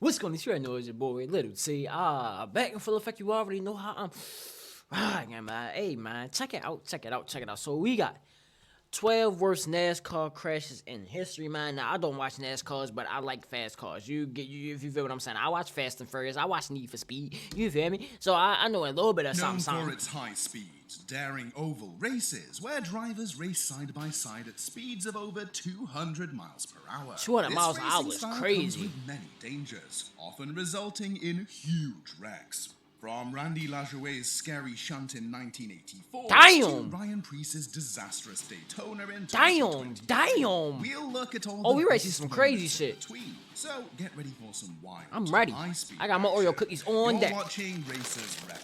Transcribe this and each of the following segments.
What's going on? You already know it's your boy Little T. Back in full effect. You already know how I'm. Yeah, man. Hey, man, check it out. Check it out. Check it out. So we got 12 worst NASCAR crashes in history, man. Now I don't watch NASCARs, but I like fast cars. If you feel what I'm saying. I watch Fast and Furious. I watch Need for Speed. You feel me? So I know a little bit of something. Known for its high speed, daring oval races where drivers race side by side at speeds of over 200 miles per hour. 200 miles This an hour racing is style crazy. comes with many dangers, often resulting in huge wrecks. From Randy LaJoie's scary shunt in 1984 Damn. to Ryan Preece's disastrous Daytona in Damn. 2023, Damn. we'll look at all Oh, the we racing biggest some crazy moments in shit. between. So get ready for some wild, I'm ready. high-speed I got my Oreo action. cookies on You're deck. watching Racers Rep,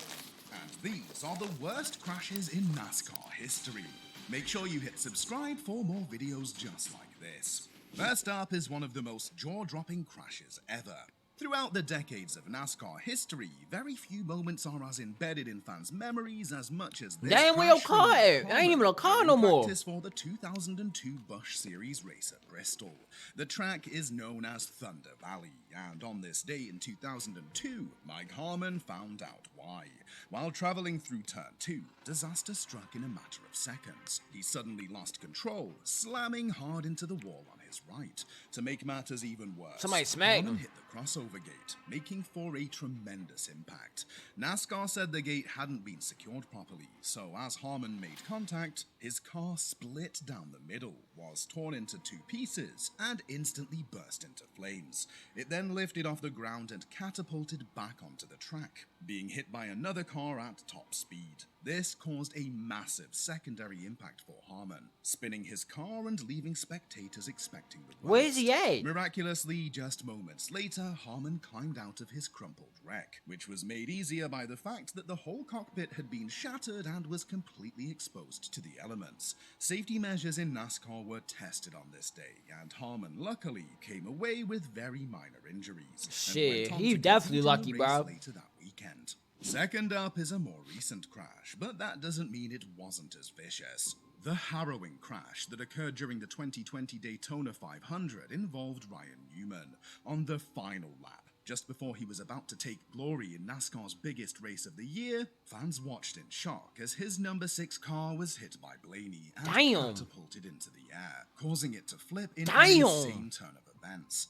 and these are the worst crashes in NASCAR history. Make sure you hit subscribe for more videos just like this. First up is one of the most jaw-dropping crashes ever. Throughout the decades of NASCAR history, very few moments are as embedded in fans' memories as much as this. Damn, where your crash car from at? It ain't even a car no more. Practice for the 2002 Busch Series race at Bristol. The track is known as Thunder Valley, and on this day in 2002, Mike Harmon found out why. While traveling through Turn 2, disaster struck in a matter of seconds. He suddenly lost control, slamming hard into the wall on his right. To make matters even worse, Somebody smacked Harmon him. hit the crossover gate, making for a tremendous impact. NASCAR said the gate hadn't been secured properly, so as Harmon made contact, his car split down the middle, was torn into two pieces, and instantly burst into flames. It then lifted off the ground and catapulted back onto the track, being hit by another car at top speed. This caused a massive secondary impact for Harmon, spinning his car and leaving spectators expecting the worst. Where's he at? Miraculously, just moments later, Harmon climbed out of his crumpled wreck, which was made easier by the fact that the whole cockpit had been shattered and was completely exposed to the elements. Safety measures in NASCAR were tested on this day, and Harmon luckily came away with very minor injuries. and Shit, went on he to definitely compete in lucky, the race bro. later that weekend. Second up is a more recent crash, but that doesn't mean it wasn't as vicious. The harrowing crash that occurred during the 2020 Daytona 500 involved Ryan Newman on the final lap. Just before he was about to take glory in NASCAR's biggest race of the year, fans watched in shock as his number 6 car was hit by Blaney and Damn. catapulted into the air, causing it to flip in Damn. an insane turn of events.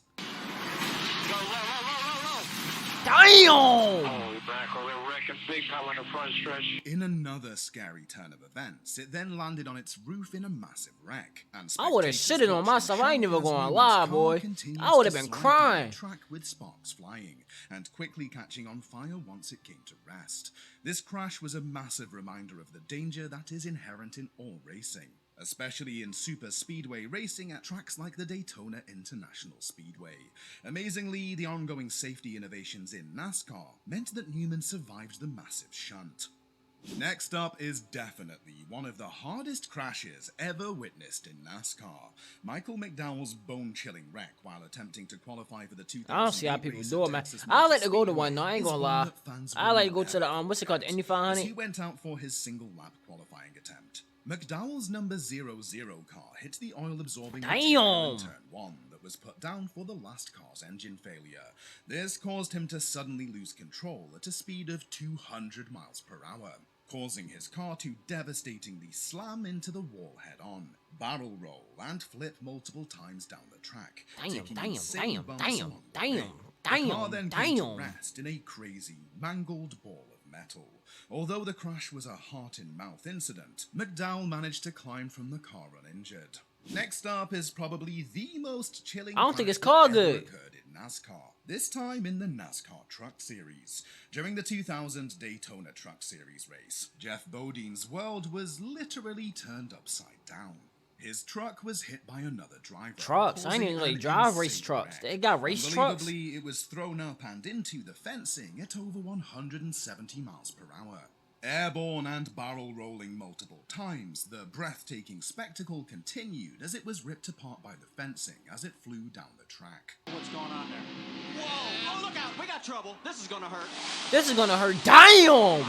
Damn! Back over there, wrecking big time on the front stretch. In another scary turn of events, it then landed on its roof in a massive wreck. And I would've spectators shitted on watched in myself. I ain't shock never as gonna Newman's lie, car boy. continued I would've to been slide down crying. the track with sparks flying, and quickly catching on fire once it came to rest. This crash was a massive reminder of the danger that is inherent in all racing, especially in super speedway racing at tracks like the Daytona International Speedway. Amazingly, the ongoing safety innovations in NASCAR meant that Newman survived the massive shunt. Next up is definitely one of the hardest crashes ever witnessed in NASCAR. Michael McDowell's bone-chilling wreck while attempting to qualify for the 2008 I don't see how people race do at it, man. Texas I Motor like to go to Speedway one, though. I ain't is gonna one lie. that fans I will like to go to the, never what's it called, the Indy forget. As 500? he went out for his single lap qualifying attempt, McDowell's number 00 car hit the oil-absorbing material in Damn. turn 1 that was put down for the last car's engine failure. This caused him to suddenly lose control at a speed of 200 miles per hour, causing his car to devastatingly slam into the wall head-on, barrel roll, and flip multiple times down the track, taking insane bumps along the way. The car then came to rest in a crazy, mangled ball of metal. Although the crash was a heart-in-mouth incident, McDowell managed to climb from the car uninjured. Next up is probably the most chilling I don't think crash it's called that ever good. occurred in NASCAR, this time in the NASCAR Truck Series. During the 2000 Daytona Truck Series race, Jeff Bodine's world was literally turned upside down. His truck was hit by another driver. Trucks? I ain't even causing really an drive race insane trucks. wreck. They got race trucks? Unbelievably, it was thrown up and into the fencing at over 170 miles per hour. Airborne and barrel rolling multiple times, the breathtaking spectacle continued as it was ripped apart by the fencing as it flew down the track. What's going on there? Whoa! Oh, look out! We got trouble. This is gonna hurt. This is gonna hurt. Damn!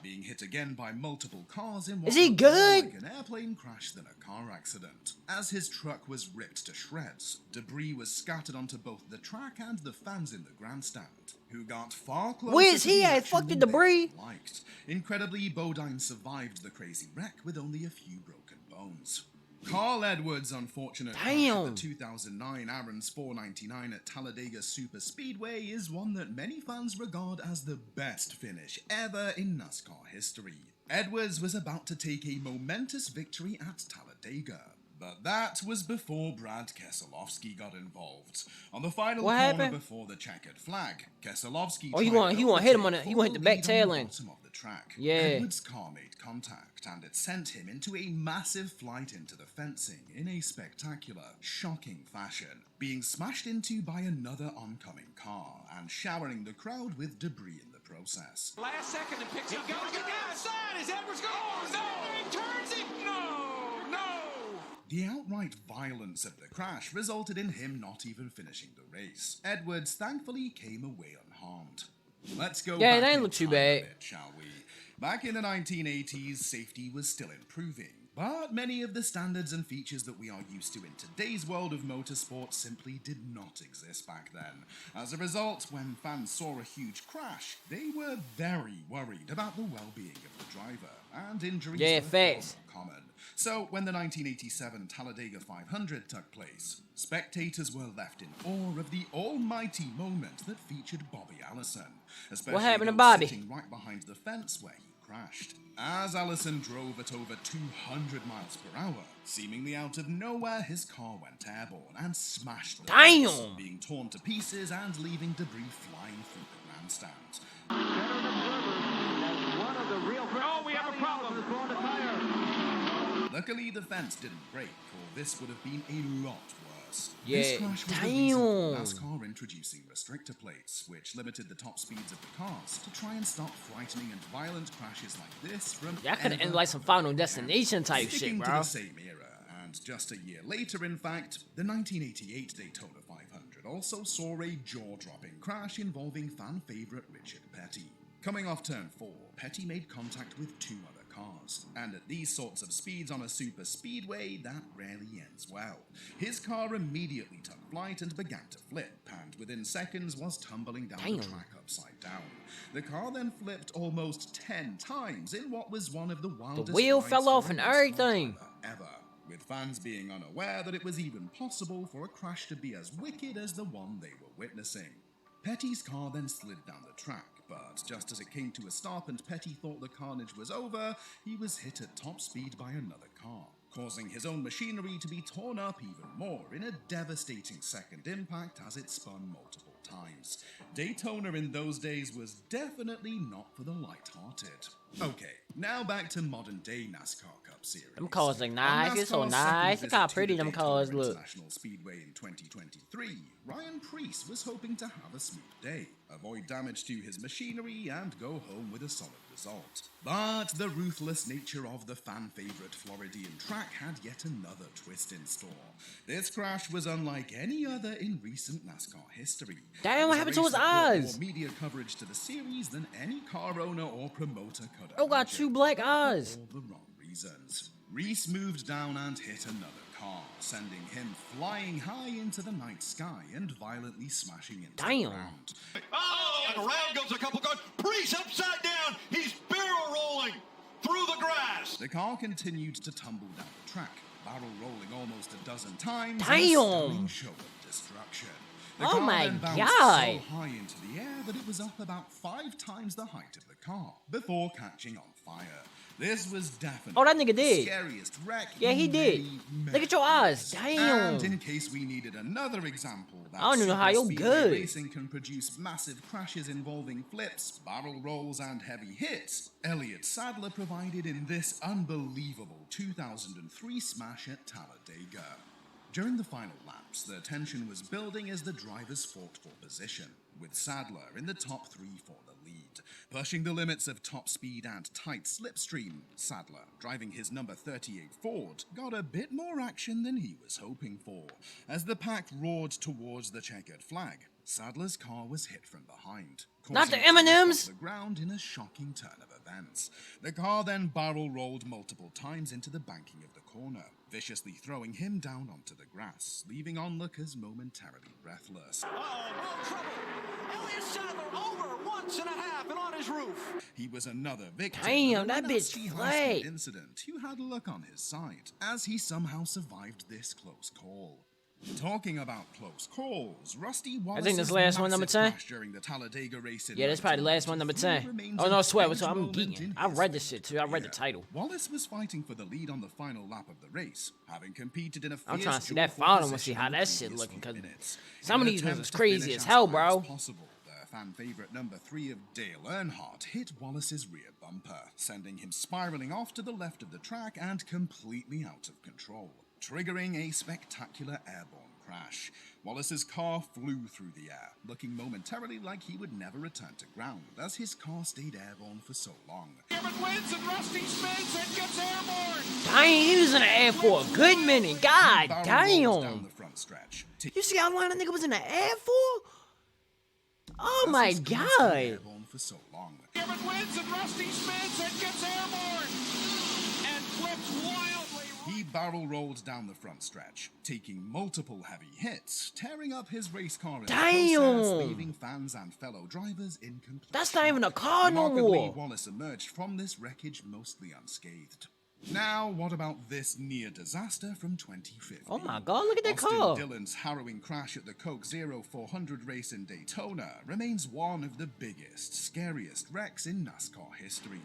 being hit again by multiple cars in what Is he looked more good? like an airplane crash than a car accident. As his truck was ripped to shreds, debris was scattered onto both the track and the fans in the grandstand, who got far closer Where's to he the at? action Fuck the than they debris. liked. Incredibly, Bodine survived the crazy wreck with only a few broken bones. Carl Edwards' unfortunate crash at Damn. the 2009 Aaron's 499 at Talladega Super Speedway is one that many fans regard as the best finish ever in NASCAR history. Edwards was about to take a momentous victory at Talladega, but that was before Brad Keselowski got involved. On the final What corner happened? before the checkered flag, Keselowski Oh, he tried gonna to hit him on overtake he gonna hit the for back lead tail on the end. bottom of the track. Yeah. Edwards' car made contact, and it sent him into a massive flight into the fencing in a spectacular, shocking fashion, being smashed into by another oncoming car and showering the crowd with debris in the process. Last second and picks up. He goes to the outside. Is Edwards going? Oh, no! He turns him. No, no. The outright violence of the crash resulted in him not even finishing the race. Edwards thankfully came away unharmed. Let's go Yeah, it back ain't in look too time a bad. bit, shall we? Back in the 1980s, safety was still improving, but many of the standards and features that we are used to in today's world of motorsport simply did not exist back then. As a result, when fans saw a huge crash, they were very worried about the well-being of the driver, and injuries Yeah, were far facts. more common. So, when the 1987 Talladega 500 took place, spectators were left in awe of the almighty moment that featured Bobby Allison, especially happened to those Bobby? sitting right behind the fence where he crashed. As Allison drove at over 200 miles per hour, seemingly out of nowhere, his car went airborne and smashed the Damn! fence, being torn to pieces and leaving debris flying through the grandstand. Oh, we have a problem. Luckily, the fence didn't break, or this would have been a lot worse. Yeah, This crash was the reason for damn. NASCAR introducing restrictor plates, which limited the top speeds of the cars to try and stop frightening and violent crashes like this from Y'all could have ever ended like some Final happening Destination type again. Sticking shit, to bro. the same era, and just a year later, in fact, the 1988 Daytona 500 also saw a jaw-dropping crash involving fan favorite Richard Petty. Coming off turn 4, Petty made contact with two other cars, and at these sorts of speeds on a super speedway, that rarely ends well. His car immediately took flight and began to flip, and within seconds was tumbling down the Damn. track upside down. The car then flipped almost 10 times in what was one of the wildest wheel rides fell for off a and NASCAR everything. driver ever, with fans being unaware that it was even possible for a crash to be as wicked as the one they were witnessing. Petty's car then slid down the track, but just as it came to a stop and Petty thought the carnage was over, he was hit at top speed by another car, causing his own machinery to be torn up even more in a devastating second impact as it spun multiple times. Daytona in those days was definitely not for the light-hearted. Okay, now back to modern-day NASCAR Cup Series. Them cars look On nice. It's so NASCAR's nice. second Look how visit to pretty the them Daytona cars look. International Speedway in 2023, Ryan Preece was hoping to have a smooth day, avoid damage to his machinery, and go home with a solid result. But the ruthless nature of the fan-favorite Floridian track had yet another twist in store. This crash was unlike any other in recent NASCAR history. Damn, It what was a happened to race his that brought eyes? more media coverage to the series than any car owner or promoter could have. Oh, got two black eyes. For all the wrong reasons. Reese moved down and hit another car, sending him flying high into the night sky and violently smashing into the Damn. ground. Oh, and around goes a couple cars. Priest upside down. He's barrel rolling through the grass. The car continued to tumble down the track, barrel rolling almost a dozen times. Damn. In a stunning show of destruction. The Oh car my then bounced God. so high into the air that it was up about 5 times the height of the car before catching on fire. This was definitely Oh, that nigga the did. scariest wreck. Yeah, he in did. many, Look at your eyes. many Damn. And in case we needed another example, that I don't even know how super you're speedway good. racing can produce massive crashes involving flips, barrel rolls, and heavy hits, Elliott Sadler provided in this unbelievable 2003 smash at Talladega. During the final laps, the tension was building as the drivers fought for position, with Sadler in the top three for the lead. Pushing the limits of top speed and tight slipstream, Sadler, driving his number 38 Ford, got a bit more action than he was hoping for. As the pack roared towards the checkered flag, Sadler's car was hit from behind. Not the causing it to lift M&Ms? off the ground in a shocking turn of events. The car then barrel rolled multiple times into the banking of the corner, viciously throwing him down onto the grass, leaving onlookers momentarily breathless. Road trouble. Elliott Sadler over once and a half and on his roof. He was another victim Damn, of that a bitch nasty played. high-speed incident who had luck on his side, as he somehow survived this close call. Talking about close calls, Rusty Wallace's think that's the last one, number massive 10. crash during the Talladega race in Yeah, that's probably the last one, number 10. 1993 remains Oh, no, I a swear, huge I'm moment geeking. in I his read this shit, too. I read the career. title. Wallace was fighting for the lead on the final lap of the race, having competed in a I'm fierce trying to see duel that for final and position see how in the that shit previous looking, 'cause 8 minutes. some of In these an ones is attempt to crazy finish as hell, high bro. Possible, the fan favorite number 3 of Dale Earnhardt hit Wallace's rear bumper, sending him spiraling off to the left of the track and completely out of control, triggering a spectacular airborne crash. Wallace's car flew through the air, looking momentarily like he would never return to ground, as his car stayed airborne for so long. Cameron wins and Rusty spins and gets airborne. Dang, he was in the air for a good minute. God Barrel rolls down damn. the front stretch. You see how long that nigga was in the air for? Oh As my his car stayed God. airborne for so long. Cameron wins and Rusty spins and gets airborne. And flips wildly. He barrel rolled down the front stretch, taking multiple heavy hits, tearing up his race car in the process, Damn. leaving fans and fellow drivers in complete That's not even a car no Remarkably, more. Wallace emerged from this wreckage mostly unscathed. Now, what about this near disaster from 2015? Oh my God, look at that Austin car. Dillon's harrowing crash at the Coke Zero 400 race in Daytona remains one of the biggest, scariest wrecks in NASCAR history.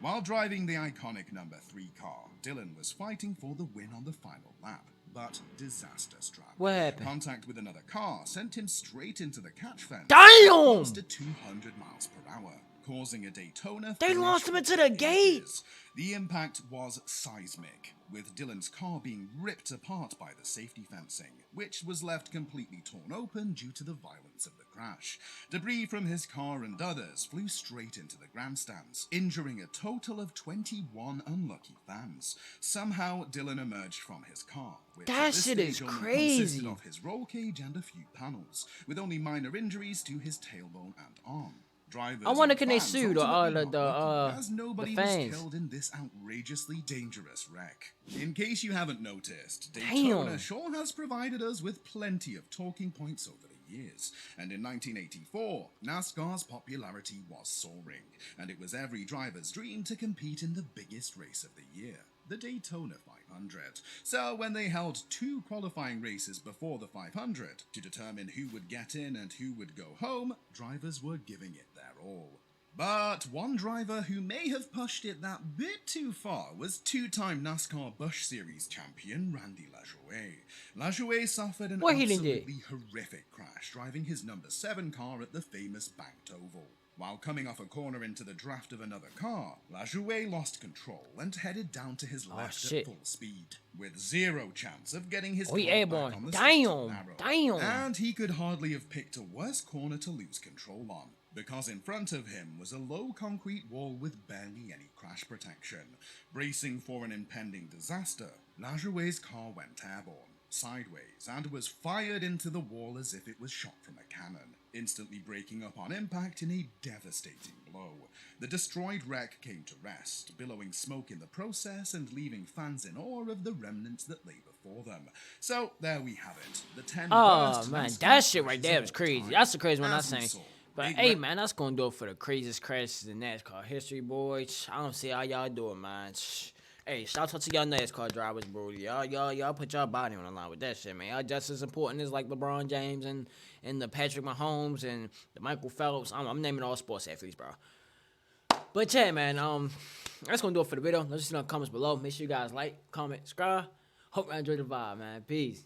While driving the iconic number 3 car, Dillon was fighting for the win on the final lap, but disaster struck. What happened? Contact with another car sent him straight into the catch fence. Damn! Close to 200 miles per hour, causing a Daytona They finish lost him for into the gate. ages. The impact was seismic, with Dillon's car being ripped apart by the safety fencing, which was left completely torn open due to the violence of the crash. Debris from his car and others flew straight into the grandstands, injuring a total of 21 unlucky fans. Somehow, Dillon emerged from his car, which That at this shit is stage only crazy. consisted of his roll cage and a few panels, with only minor injuries to his tailbone and arm. Drivers I wonder and can they fans sue the, ultimately got lucky, as the nobody fans? was killed in this outrageously dangerous wreck. In case you haven't noticed, Daytona Damn. sure has provided us with plenty of talking points over the years, and in 1984, NASCAR's popularity was soaring, and it was every driver's dream to compete in the biggest race of the year, the Daytona 500. So when they held 2 qualifying races before the 500 to determine who would get in and who would go home, drivers were giving it their all. But one driver who may have pushed it that bit too far was 2-time NASCAR Busch Series champion Randy LaJoie. LaJoie suffered an What he done did? absolutely horrific crash driving his number 7 car at the famous Banked Oval. While coming off a corner into the draft of another car, LaJoie lost control and headed down to his left shit. at full speed, with zero chance of getting his Oh, he car back airborne. on the Damn, straight and narrow. damn. And he could hardly have picked a worse corner to lose control on, because in front of him was a low concrete wall with barely any crash protection. Bracing for an impending disaster, LaJoie's car went airborne, sideways, and was fired into the wall as if it was shot from a cannon, instantly breaking up on impact in a devastating blow. The destroyed wreck came to rest, billowing smoke in the process and leaving fans in awe of the remnants that lay before them. So there we have it, the 10 Oh worst man, NASCAR that shit right crashes there of was all crazy. time. That's the crazy one I As we seen. saw, But big hey wreck- man, that's gonna do it for the craziest crashes in NASCAR history, boys. I don't see how y'all do it, man. Hey, shout out to y'all NASCAR drivers, bro. Y'all put y'all body on the line with that shit, man. Y'all just as important as like LeBron James and the Patrick Mahomes and the Michael Phelps. I'm naming all sports athletes, bro. But yeah, man, that's gonna do it for the video. Let us know in the comments below. Make sure you guys like, comment, subscribe. Hope you enjoyed the vibe, man. Peace.